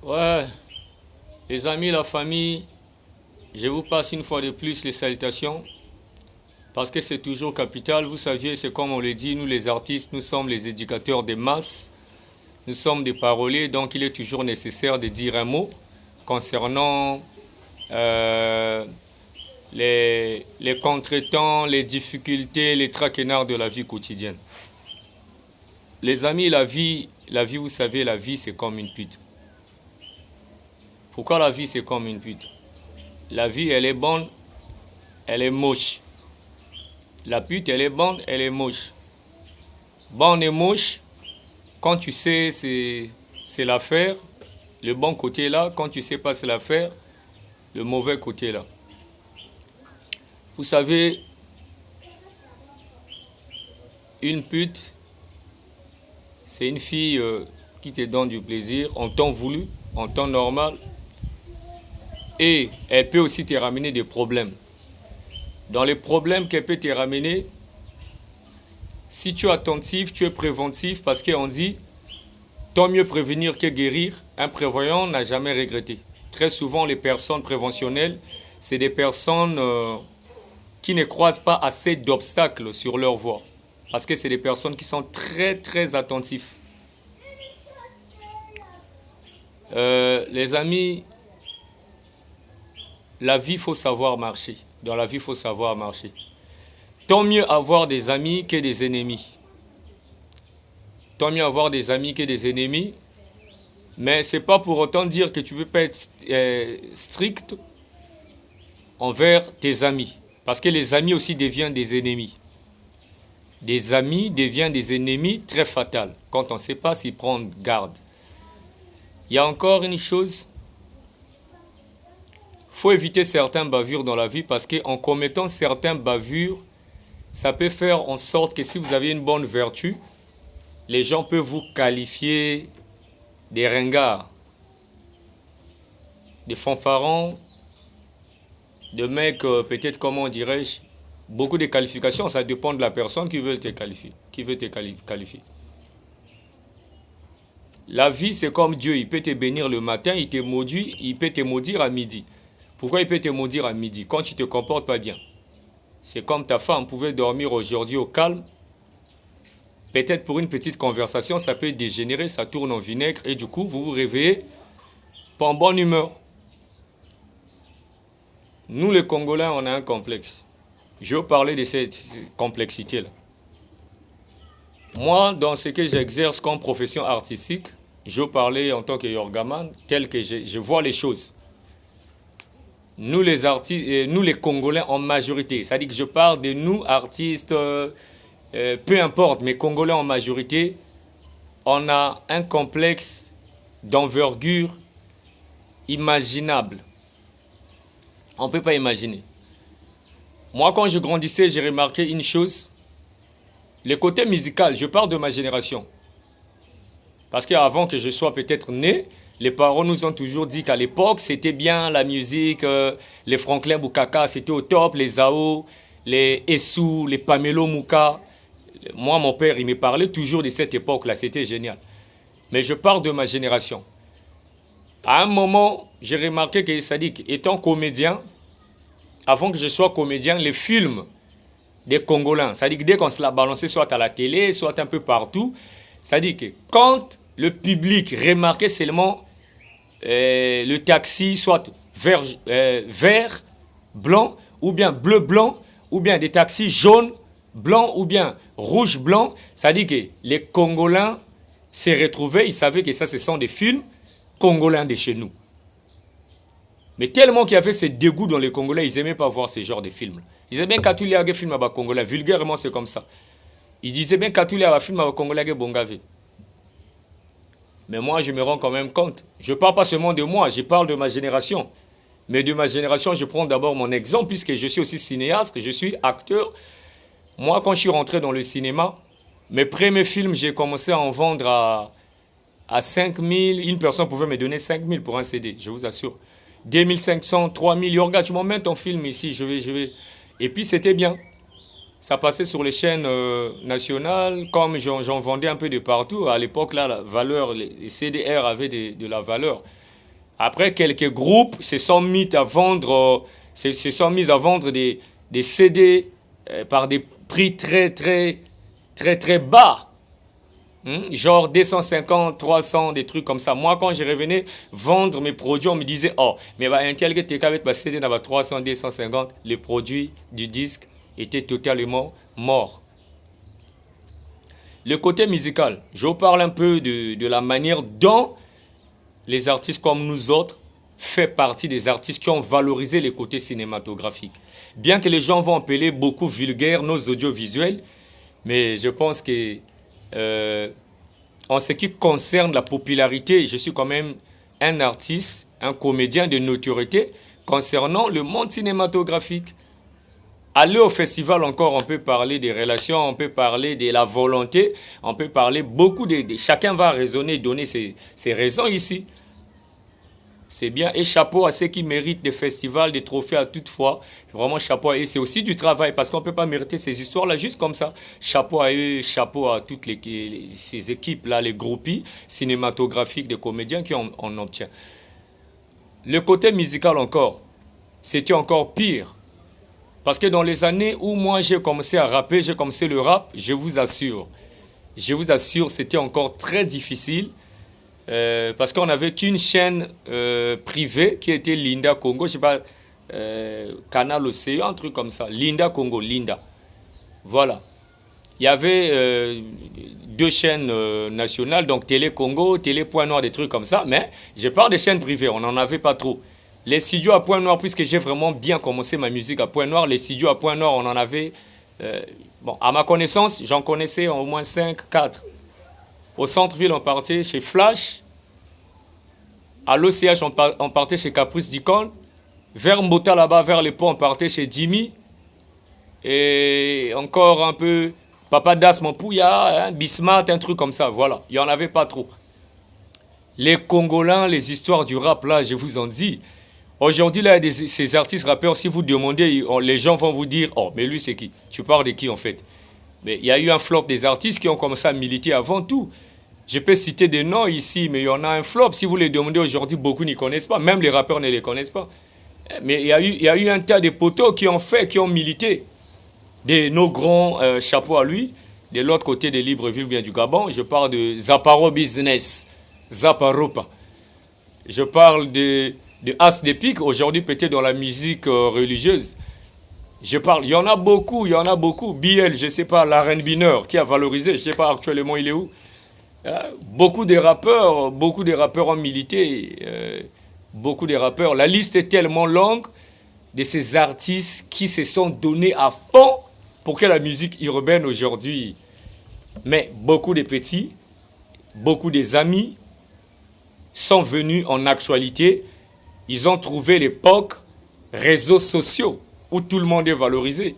Ouais, les amis, la famille, je vous passe une fois de plus les salutations parce que c'est toujours capital. Vous saviez, c'est comme on le dit, nous les artistes, nous sommes les éducateurs des masses, nous sommes des paroliers, donc il est toujours nécessaire de dire un mot concernant euh, les contretemps, les difficultés, les traquenards de la vie quotidienne. Les amis, la vie, vous savez, la vie c'est comme une pute. Pourquoi la vie c'est comme une pute? La vie, elle est bonne, elle est moche. La pute, elle est bonne, elle est moche. Bonne et moche, quand tu sais, c'est l'affaire. Le bon côté là, quand tu sais pas, c'est l'affaire. Le mauvais côté là. Vous savez, une pute, c'est une fille qui te donne du plaisir en temps voulu, en temps normal. Et elle peut aussi te ramener des problèmes. Dans les problèmes qu'elle peut te ramener, si tu es attentif, tu es préventif, parce qu'on dit, tant mieux prévenir que guérir, un prévoyant n'a jamais regretté. Très souvent, les personnes préventionnelles, c'est des personnes qui ne croisent pas assez d'obstacles sur leur voie. Parce que c'est des personnes qui sont très très attentifs. Les amis, la vie, il faut savoir marcher. Dans la vie, il faut savoir marcher. Tant mieux avoir des amis que des ennemis. Tant mieux avoir des amis que des ennemis. Mais ce n'est pas pour autant dire que tu ne peux pas être strict envers tes amis. Parce que les amis aussi deviennent des ennemis. Des amis deviennent des ennemis très fatals quand on ne sait pas s'y prendre garde. Il y a encore une chose, il faut éviter certaines bavures dans la vie parce qu'en commettant certaines bavures, ça peut faire en sorte que si vous avez une bonne vertu, les gens peuvent vous qualifier des ringards, des fanfarons, de mecs, peut-être comment dirais-je, beaucoup de qualifications, ça dépend de la personne qui veut te qualifier, qualifier. La vie, c'est comme Dieu, il peut te bénir le matin, il peut te maudire à midi. Pourquoi il peut te maudire à midi? Quand tu ne te comportes pas bien. C'est comme ta femme pouvait dormir aujourd'hui au calme. Peut-être pour une petite conversation, ça peut dégénérer, ça tourne en vinaigre et du coup, vous vous réveillez pas en bonne humeur. Nous, les Congolais, on a un complexe. Je vais vous parler de cette complexité-là. Moi, dans ce que j'exerce comme profession artistique, je vais vous parler en tant que yorgaman, tel que je vois les choses. Nous les artistes, nous les Congolais en majorité, c'est-à-dire que je parle de nous artistes, peu importe, mais Congolais en majorité, on a un complexe d'envergure imaginable. On ne peut pas imaginer. Moi, quand je grandissais, j'ai remarqué une chose. Le côté musical, je parle de ma génération. Parce qu'avant que je sois peut-être né, les parents nous ont toujours dit qu'à l'époque, c'était bien la musique, les Franklin Boukaka, c'était au top, les Zao, les Essou, les Pamelo Mouka. Moi, mon père, il me parlait toujours de cette époque-là, c'était génial. Mais je parle de ma génération. À un moment, j'ai remarqué que Sadik, étant comédien, avant que je sois comédien, les films des Congolais, c'est-à-dire que dès qu'on se l'a balancé soit à la télé, soit un peu partout, c'est-à-dire que quand le public remarquait seulement le taxi, soit vert, blanc, ou bien bleu-blanc, ou bien des taxis jaunes, blancs, ou bien rouge-blanc, c'est-à-dire que les Congolais se retrouvaient, ils savaient que ça, ce sont des films congolais de chez nous. Mais tellement qu'il y avait ce dégoût dans les Congolais, ils n'aimaient pas voir ce genre de films. Ils disaient bien qu'à tous les films à Congolais, vulgairement c'est comme ça. Ils disaient bien qu'à tous les films à Congolais, Bongavé. Mais moi, je me rends quand même compte. Je ne parle pas seulement de moi, je parle de ma génération. Mais de ma génération, je prends d'abord mon exemple, puisque je suis aussi cinéaste, je suis acteur. Moi, quand je suis rentré dans le cinéma, mes premiers films, j'ai commencé à en vendre à 5 000. Une personne pouvait me donner 5 000 pour un CD, je vous assure. 2500, 3000, regarde, tu m'emmènes ton film ici, je vais. Et puis c'était bien. Ça passait sur les chaînes nationales, comme j'en vendais un peu de partout. À l'époque, là, la valeur, les CDR avaient de la valeur. Après, quelques groupes se sont mis à vendre, se sont mis à vendre des CD par des prix très bas. Genre 250, 300, des trucs comme ça. Moi, quand je revenais vendre mes produits, on me disait, oh, mais un tel que tu as CD dans 300, 250, les produits du disque étaient totalement morts. Le côté musical, je vous parle un peu de la manière dont les artistes comme nous autres fait partie des artistes qui ont valorisé les côtés cinématographiques. Bien que les gens vont appeler beaucoup vulgaires nos audiovisuels, mais je pense que en ce qui concerne la popularité, je suis quand même un artiste, un comédien de notoriété concernant le monde cinématographique. Aller au festival encore, on peut parler des relations, on peut parler de la volonté, on peut parler beaucoup chacun va raisonner, donner ses raisons ici. C'est bien. Et chapeau à ceux qui méritent des festivals, des trophées à toute fois. Vraiment chapeau. Et c'est aussi du travail parce qu'on ne peut pas mériter ces histoires-là juste comme ça. Chapeau à eux, chapeau à toutes ces équipes-là, les groupies cinématographiques des comédiens qui en obtiennent. Le côté musical encore, c'était encore pire. Parce que dans les années où moi j'ai commencé à rapper, j'ai commencé le rap, je vous assure, c'était encore très difficile. Parce qu'on n'avait qu'une chaîne privée qui était Linda Congo, je sais pas, Canal Océan, un truc comme ça. Linda Congo, Linda. Voilà. Il y avait deux chaînes nationales, donc Télé Congo, Télé Point Noir, des trucs comme ça. Mais je parle des chaînes privées, on n'en avait pas trop. Les studios à Point Noir, puisque j'ai vraiment bien commencé ma musique à Point Noir, les studios à Point Noir, on en avait, bon, à ma connaissance, j'en connaissais au moins 5, 4. Au centre-ville, on partait chez Flash. À l'OCH, on partait chez Caprice d'Icône. Vers Mbota, là-bas, vers les ponts, on partait chez Jimmy. Et encore un peu Papa Das Mampouya, Bismarck, un truc comme ça. Voilà, il n'y en avait pas trop. Les Congolais, les histoires du rap, là, je vous en dis. Aujourd'hui, là, il y a ces artistes rappeurs, si vous demandez, les gens vont vous dire, oh, mais lui, c'est qui? Tu parles de qui, en fait? Mais il y a eu un flop des artistes qui ont commencé à militer avant tout. Je peux citer des noms ici, mais il y en a un flop. Si vous les demandez aujourd'hui, beaucoup n'y connaissent pas. Même les rappeurs ne les connaissent pas. Mais il y a eu un tas de poteaux qui ont milité. Nos grands chapeaux à lui. De l'autre côté de Libreville, bien du Gabon, je parle de Zaparo Business. Zaparopa. Je parle de As de Pique, aujourd'hui peut-être dans la musique religieuse. Il y en a beaucoup. BL, je ne sais pas, la reine Bineur, qui a valorisé, je ne sais pas actuellement il est où. Beaucoup de rappeurs ont milité. Beaucoup de rappeurs. La liste est tellement longue de ces artistes qui se sont donnés à fond pour que la musique urbaine aujourd'hui. Mais beaucoup de petits, beaucoup des amis sont venus en actualité. Ils ont trouvé l'époque réseaux sociaux où tout le monde est valorisé.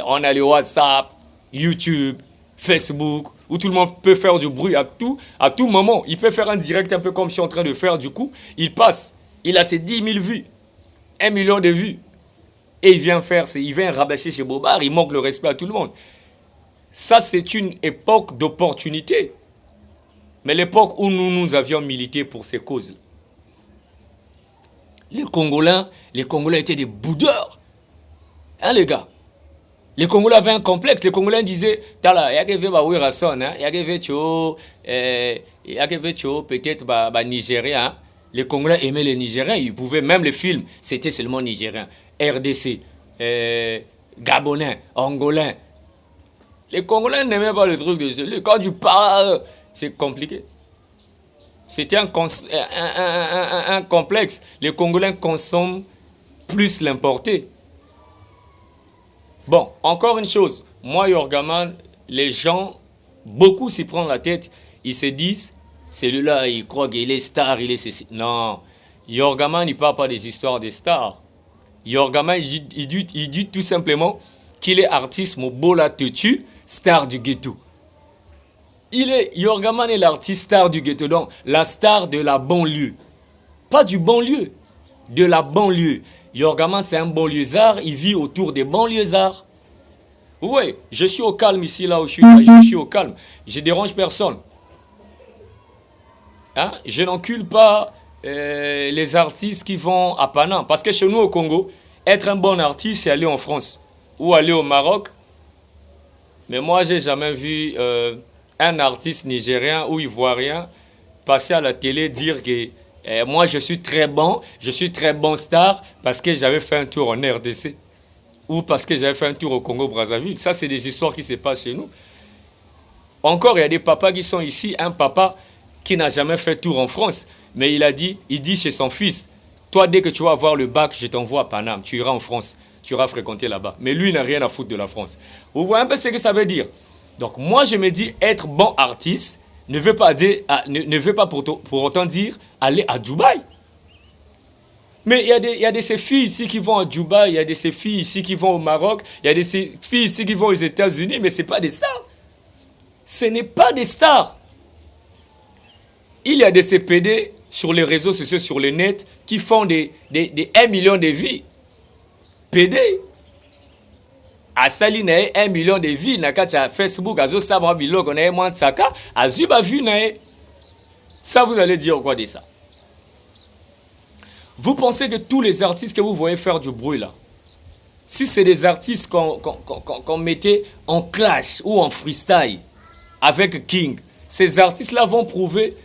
On a le WhatsApp, YouTube, Facebook, où tout le monde peut faire du bruit à tout moment. Il peut faire un direct un peu comme je suis en train de faire du coup. Il passe, il a ses 10 000 vues, 1 million de vues. Et il vient rabâcher chez Bobard, il manque le respect à tout le monde. Ça, c'est une époque d'opportunité. Mais l'époque où nous avions milité pour ces causes. Les Congolais étaient des boudeurs. Hein, les gars? Les Congolais avaient un complexe. Les Congolais disaient, Tala, il y a peut-être Nigérien. Les Congolais aimaient les Nigériens. Ils pouvaient, même les films, c'était seulement Nigériens. RDC, Gabonais, Angolais. Les Congolais n'aimaient pas le truc de... Quand tu parles, c'est compliqué. C'était un complexe. Les Congolais consomment plus l'importé. Bon, encore une chose. Moi, Yorgaman, les gens, beaucoup s'y prennent la tête. Ils se disent, celui-là, il croit qu'il est star, il est ceci. Non. Yorgaman, il ne parle pas des histoires des stars. Yorgaman, il dit tout simplement qu'il est artiste Mobola Tetu, star du ghetto. Yorgaman est l'artiste star du ghetto, donc la star de la banlieue. Pas du banlieue, de la banlieue. Yorgaman, c'est un banlieusard, il vit autour des banlieusards. Oui, je suis au calme ici, là où je suis au calme. Je dérange personne. Hein? Je n'encule pas les artistes qui vont à Paname. Parce que chez nous au Congo, être un bon artiste, c'est aller en France ou aller au Maroc. Mais moi, j'ai jamais vu un artiste nigérien ou ivoirien passer à la télé dire que moi, je suis très bon star parce que j'avais fait un tour en RDC ou parce que j'avais fait un tour au Congo-Brazzaville. Ça, c'est des histoires qui se passent chez nous. Encore, il y a des papas qui sont ici. Un papa qui n'a jamais fait tour en France, mais il dit chez son fils, toi, dès que tu vas avoir le bac, je t'envoie à Paname, tu iras en France, tu iras fréquenter là-bas. Mais lui, il n'a rien à foutre de la France. Vous voyez un peu ce que ça veut dire? Donc, moi, je me dis, être bon artiste ne veut pas pour autant dire aller à Dubaï. Mais il y a de ces filles ici qui vont à Dubaï, il y a de ces filles ici qui vont au Maroc, il y a de ces filles ici qui vont aux États-Unis, mais ce n'est pas des stars. Ce n'est pas des stars. Il y a des CPD sur les réseaux sociaux, sur le net, qui font des 1 million de vies. PD. Asali na 1 million de vies, na kacha Facebook, azo sabra biloko na moins saka, azuba vu na. Ça, vous allez dire quoi de ça? Vous pensez que tous les artistes que vous voyez faire du bruit là, si c'est des artistes qu'on mettait en clash ou en freestyle avec King, ces artistes-là vont prouver